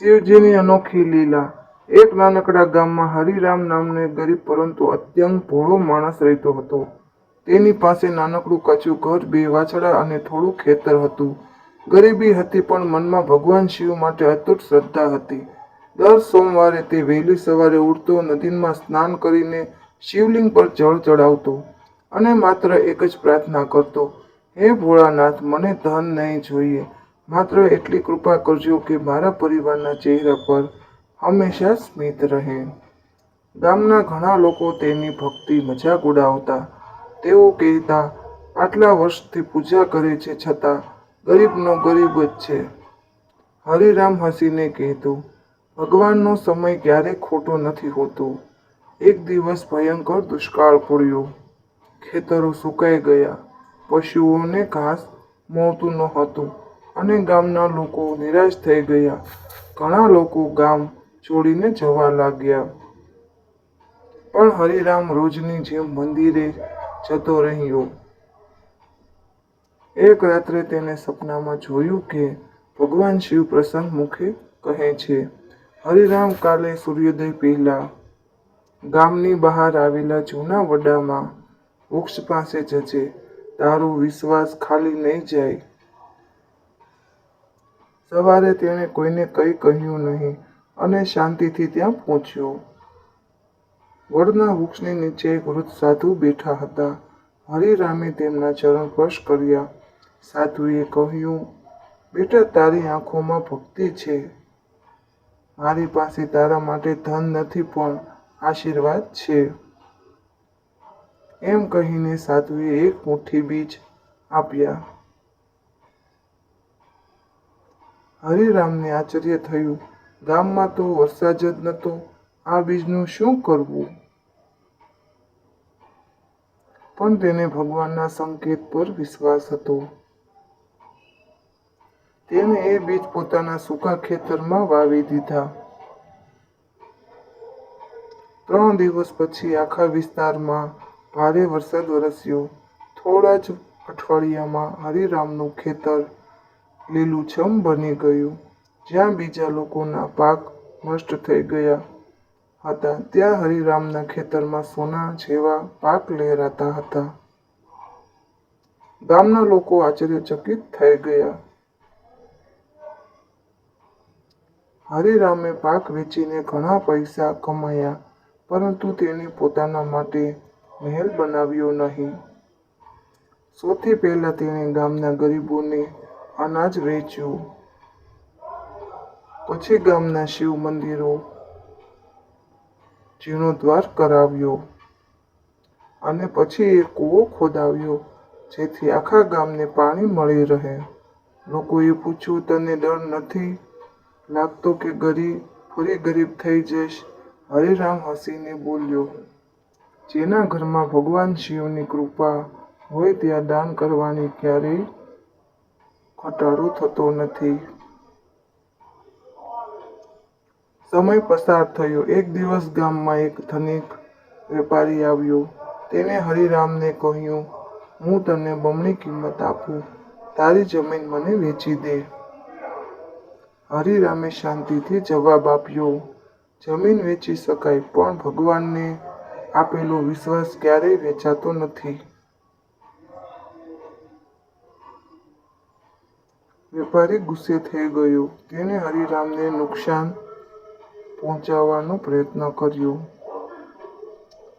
શિવજીની અનોખી લીલા. એક નાનકડા ગામમાં હરિરામ નામનો એક ગરીબ પરંતુ અત્યંત ભોળો માણસ રહેતો હતો. તેની પાસે નાનકડું કાચું ઘર, 2 વાછરડા અને થોડું ખેતર હતું. ગરીબી હતી પણ મનમાં ભગવાન શિવ માટે અતૂટ શ્રદ્ધા હતી. દર સોમવારે તે વહેલી સવારે ઉઠતો, નદીમાં સ્નાન કરીને શિવલિંગ પર જળ ચડાવતો અને માત્ર એક જ પ્રાર્થના કરતો, હે ભોળાનાથ, મને ધન નહીં જોઈએ, માત્ર એટલી કૃપા કરજો કે મારા પરિવારના ચહેરા પર હંમેશા સ્મિત રહે. ગામના ઘણા લોકો તેની ભક્તિ મજાક ઉડાવતા. તેઓ કહેતા, આટલા વર્ષથી પૂજા કરે છે છતાં ગરીબનો ગરીબ જ છે. હરિરામ હસીને કહેતો, ભગવાનનો સમય ક્યારેય ખોટો નથી હોતો. એક દિવસ ભયંકર દુષ્કાળ પડ્યો. ખેતરો સુકાઈ ગયા, પશુઓને ઘાસ મળતું ન હતું અને ગામના લોકો નિરાશ થઈ ગયા. ઘણા લોકો ગામ છોડીને જવા લાગ્યા. પણ હરિરામ રોજની જેમ મંદિરે જતો રહ્યો. એક રાત્રે તેને સપનામાં જોયું કે ભગવાન શિવ પ્રસન્ન મુખે કહે છે, હરિરામ, કાલે સૂર્યોદય પહેલા ગામની બહાર આવેલા જૂના વડામાં વૃક્ષ પાસે જજે. તારો વિશ્વાસ ખાલી નહીં જાય. સવારે તેણે કોઈને કંઈ કહ્યું નહીં અને શાંતિથી ત્યાં પહોંચ્યો. વડના વૃક્ષની નીચે એક વૃદ્ધ સાધુ બેઠા હતા. હરિરામે તેમના ચરણ સ્પર્શ કર્યા. સાધુએ કહ્યું, બેટા, તારી આંખોમાં ભક્તિ છે. મારી પાસે તારા માટે ધન નથી પણ આશીર્વાદ છે. એમ કહીને સાધુએ એક મુઠ્ઠી બીજ આપ્યા. હરિરામને આશ્ચર્ય થયું. ગામમાં તો વરસાદ જ નહોતો. આ બીજનું શું કરવું? પણ તેને ભગવાનના સંકેત પર વિશ્વાસ હતો. તેણે એ બીજ પોતાના સૂકા ખેતરમાં વાવી દીધા. 3 દિવસ પછી આખા વિસ્તારમાં ભારે વરસાદ વરસ્યો. થોડા જ અઠવાડિયામાં હરિરામનું ખેતર લીલુંછમ બની ગયું. જ્યાં બીજા લોકોના પાક નષ્ટ થઈ ગયા હતા, ત્યાં હરિરામના ખેતરમાં સોના જેવા પાક લહેરાતા હતા. ગામના લોકો આશ્ચર્યચકિત થઈ ગયા. હરિરામે પાક વેચીને ઘણા પૈસા કમાયા, પરંતુ તેણે પોતાના માટે મહેલ બનાવ્યો નહીં. સૌથી પહેલા તેણે ગામના ગરીબોને અનાજ વહેંચ્યું. પછી ગામના શિવ મંદિરો જીર્ણોદ્ધાર કરાવ્યો અને પછી એક કૂવો ખોદાવ્યો જેથી આખા ગામને પાણી મળી રહે. લોકોએ પૂછ્યું, તને ડર નથી લાગતો કે ફરી ગરીબ થઈ જઈશ? હરિરામ હસીને બોલ્યો, જેના ઘરમાં ભગવાન શિવની કૃપા હોય ત્યાં દાન કરવાની ક્યારેય ઘટાડો થતો નથી. સમય પસાર થયો. એક દિવસ ગામમાં એક ધનિક વેપારી આવ્યો. તેણે હરિરામને કહ્યું, હું તને બમણી કિંમત આપું, તારી જમીન મને વેચી દે. હરિરામે શાંતિથી જવાબ આપ્યો, જમીન વેચી શકાય, પણ ભગવાનને આપેલો વિશ્વાસ ક્યારેય વેચાતો નથી. વેપારી ગુસ્સે થઈ ગયો. તેણે હરિરામને નુકસાન પહોંચાડવાનો પ્રયત્ન કર્યો.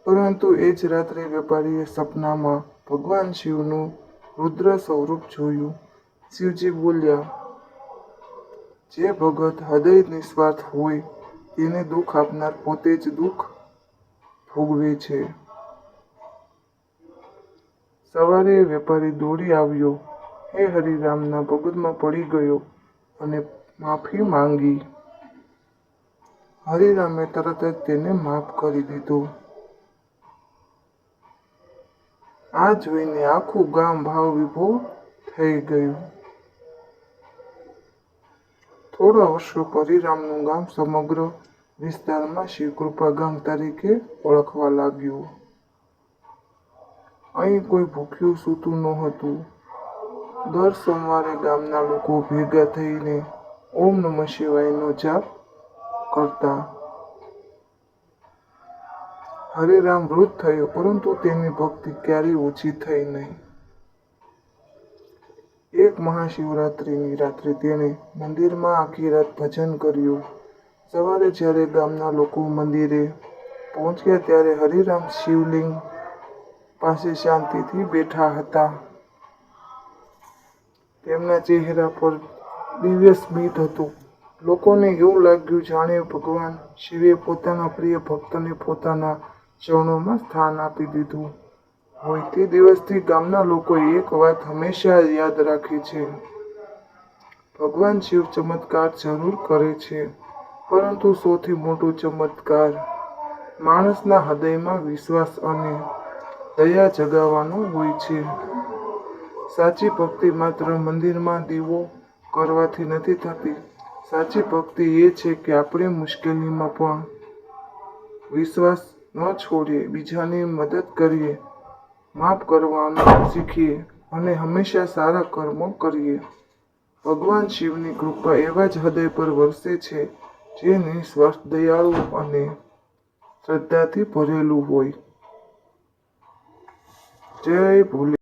પરંતુ એ જ રાત્રે વેપારીએ સપનામાં ભગવાન શિવનું રુદ્ર સ્વરૂપ જોયું. શિવજી બોલ્યા, જે ભગત હૃદય નિસ્વાર્થ હોય તેને દુઃખ આપનાર પોતે જ દુઃખ ભોગવે છે. સવારે વેપારી દોડી આવ્યો. એ હરિરામના પગમાં પડી ગયો અને માફી માંગી. હરિરામે તરત જ તેને માફ કરી દીધો. આ જોઈને આખું ગામ ભાવવિભોર થઈ ગયું. થોડા વર્ષો પછી હરિરામનું ગામ સમગ્ર વિસ્તારમાં શિવકૃપા ગામ તરીકે ઓળખાવા લાગ્યું. અહીં કોઈ ભૂખ્યું સૂતું નહોતું. દર સોમવારે ગામના લોકો ભેગા થઈને ઓમ નમઃ શિવાયનો જાપ કરતા. હરિરામ વૃદ્ધ થયો, પરંતુ તેની ભક્તિ ક્યારેય ઓછી થઈ નહીં. એક મહાશિવરાત્રિની રાત્રે તેણે મંદિરમાં આખી રાત ભજન કર્યું. સવારે જ્યારે ગામના લોકો મંદિરે પહોંચ્યા ત્યારે હરિરામ શિવલિંગ પાસે શાંતિથી બેઠા હતા. તેમના ચહેરા પર દિવ્ય સ્મિત હતું. લોકોને એવું લાગ્યું જાણે ભગવાન શિવે પોતાના પ્રિય ભક્તને પોતાના ચરણોમાં સ્થાન આપી દીધું હોય. તે દિવસથી ગામના લોકોએ એક વાત હંમેશા યાદ રાખી છે: ભગવાન શિવ ચમત્કાર જરૂર કરે છે, પરંતુ સૌથી મોટો ચમત્કાર માણસના હૃદયમાં વિશ્વાસ અને દયા જગાવવાનો હોય છે. સાચી ભક્તિ માત્ર મંદિરમાં દીવો કરવાથી નથી થતી. સાચી ભક્તિ એ છે કે આપણે મુશ્કેલીમાં પણ વિશ્વાસ ન છોડીએ, બીજાની મદદ કરીએ, માફ કરવાનું શીખીએ અને હંમેશા સારા કર્મો કરીએ. ભગવાન શિવની કૃપા એવા જ હૃદય પર વરસે છે જે નિસ્વાર્થ, દયાળુ અને શ્રદ્ધાથી ભરેલું હોય. જય ભોલે.